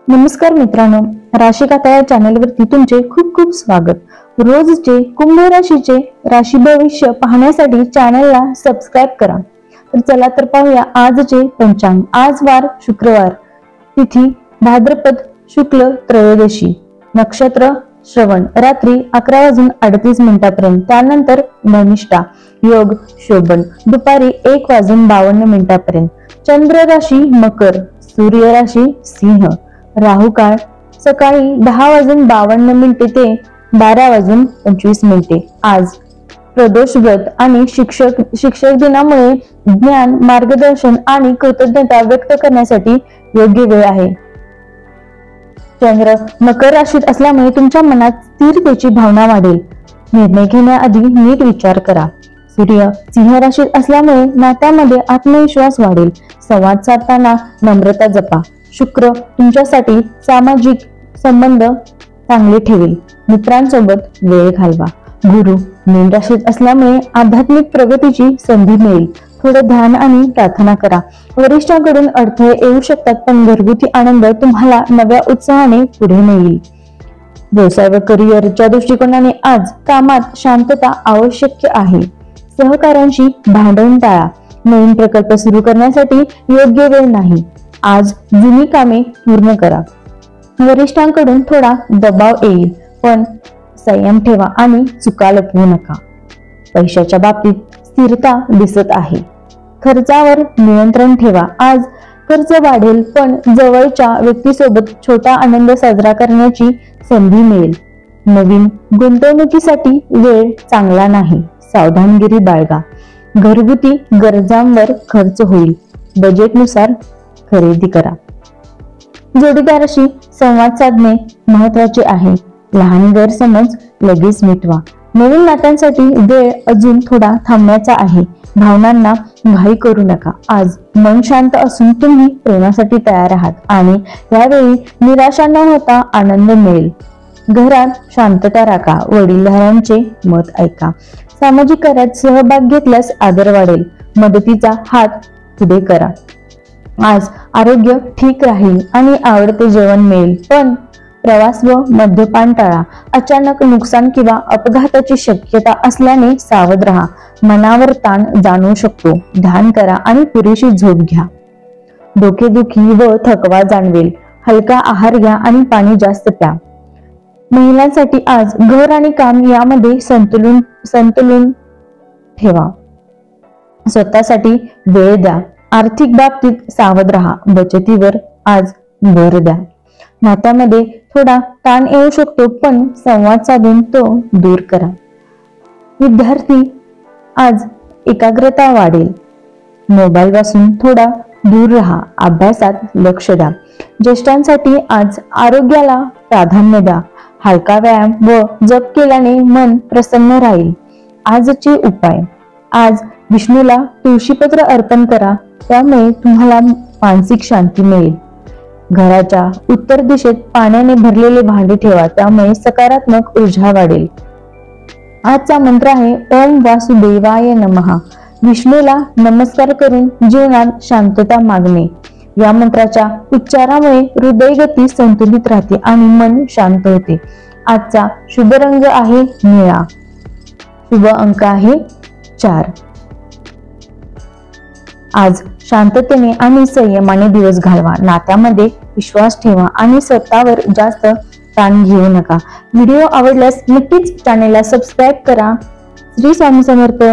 नमस्कार मित्रांनो, राशीकथा या चॅनलवरती तुमचे खूप खूप स्वागत. रोजचे कुंभ राशीचे राशी भविष्य पाहण्यासाठी चॅनलला सबस्क्राइब करा. तर चला तर पाहूया आजचे पंचांग. आज वार शुक्रवार, तिथी भाद्रपद शुक्ल त्रयोदशी, नक्षत्र श्रवण, रात्री 11:38 त्यानंतर धनिष्ठा, योग शोभन, दुपारी 1:52 चंद्र राशी मकर, सूर्य राशी सिंह, राहू काळ सकाळी 10:52 ते 12:25. आज प्रदोष व्रत आणि शिक्षक दिनामुळे ज्ञान, मार्गदर्शन आणि कृतज्ञता व्यक्त करण्यासाठी योग्य वेळ आहे. चंद्र मकर राशीत असल्यामुळे तुमच्या मनात स्थिरतेची भावना वाढेल. निर्णय घेण्याआधी नीट विचार करा. सूर्य सिंह राशीत असल्यामुळे नात्यामध्ये आत्मविश्वास वाढेल. संवाद साधताना नम्रता जपा. शुक्र तुमच्यासाठी सामाजिक संबंध चांगले ठेवेल. मित्रांसोबत वेळ घालवा. गुरु मीन राशीत असल्यामुळे आध्यात्मिक प्रगतीची संधी मिळेल. थोडे ध्यान आणि प्रार्थना करा. वरिष्ठांकडून अडथळे येऊ शकतात, पण घरगुती आनंद तुम्हाला नव्या उत्साहाने पुढे नेईल. व्यवसाय व करिअरच्या दृष्टिकोनाने आज कामात शांतता आवश्यक आहे. सहकाऱ्यांशी भांडण टाळा. नवीन प्रकल्प सुरू करण्यासाठी योग्य वेळ नाही. आज जुनी कामे पूर्ण करा. वरिष्ठांकडून थोडा दबाव येईल, पण संयम ठेवा आणि चुका लपवू नका. पैशाच्या बाबतीत स्थिरता दिसत आहे. खर्चावर नियंत्रण ठेवा. आज खर्च वाढेल, पण जवळच्या व्यक्तीसोबत छोटा आनंद साजरा करण्याची संधी मिळेल. नवीन गुंतवणुकीसाठी वेळ चांगला नाही. सावधानगिरी बाळगा. घरगुती गरजांवर खर्च होईल. बजेटनुसार खरेदी करा. जोडीदाराशी संवाद साधणे महत्वाचे आहे. लहान गैरसमज लगेच मिटवा. नवीन नात्यांसाठी वेळ अजून थोडा थांबण्याचा आहे. भावनांना घाई करू नका. आज मन शांत असून तुम्ही प्रेमासाठी तयार आहात आणि यावेळी निराशा न होता आनंद मिळेल. घरात शांतता राखा. वडीलधाऱ्यांचे मत ऐका. सामाजिक कार्यात सहभाग घेतल्यास आदर वाढेल. मदतीचा हात पुढे करा. आज आरोग्य ठीक राहील आणि आवडते जेवण मिळेल, पण प्रवास व मद्यपान टाळा. अचानक नुकसान किंवा अपघाताची शक्यता असल्याने सावध राहा. मनावर ताण जाणवू शकतो. ध्यान करा आणि पुरेशी झोप घ्या. डोकेदुखी व थकवा जाणवेल. हलका आहार घ्या आणि पाणी जास्त प्या. महिलांसाठी आज घर आणि काम यामध्ये संतुलन ठेवा. स्वतःसाठी वेळ द्या. आर्थिक बाबतीत सावध राहा. बचतीवर आज भर द्या. नात्यामध्ये थोडा ताण येऊ शकतो, पण संवाद साधून तो दूर करा. विद्यार्थी आज एकाग्रता वाढेल. मोबाईल पासून थोडा दूर राहा. अभ्यासात लक्ष द्या. ज्येष्ठांसाठी आज आरोग्याला प्राधान्य द्या. हलका व्यायाम व जप केल्याने मन प्रसन्न राहील. आजचे उपाय. आज विष्णूला तुळशीपत्र अर्पण करा. त्यामुळे तुम्हाला मानसिक शांती मिळेल. घराच्या उत्तर दिशेत पाण्याने भरलेले भांडे ठेवा. त्यामुळे सकारात्मक ऊर्जा वाढेल. आजचा मंत्र आहे ओम वासुदेवाय नमः. विष्णूला नमस्कार करून जीवनात शांतता मागणे. या मंत्राच्या उच्चारामुळे हृदयगती संतुलित राहते आणि मन शांत होते. आजचा शुभ रंग आहे निळा. शुभ अंक आहे 4. आज शांततेने आणि संयमाने दिवस घालवा. नात्यामध्ये विश्वास ठेवा आणि स्वतःवर जास्त ताण घेऊ नका. व्हिडिओ आवडल्यास नक्कीच चॅनेलला सबस्क्राइब करा. श्री स्वामी समर्थ.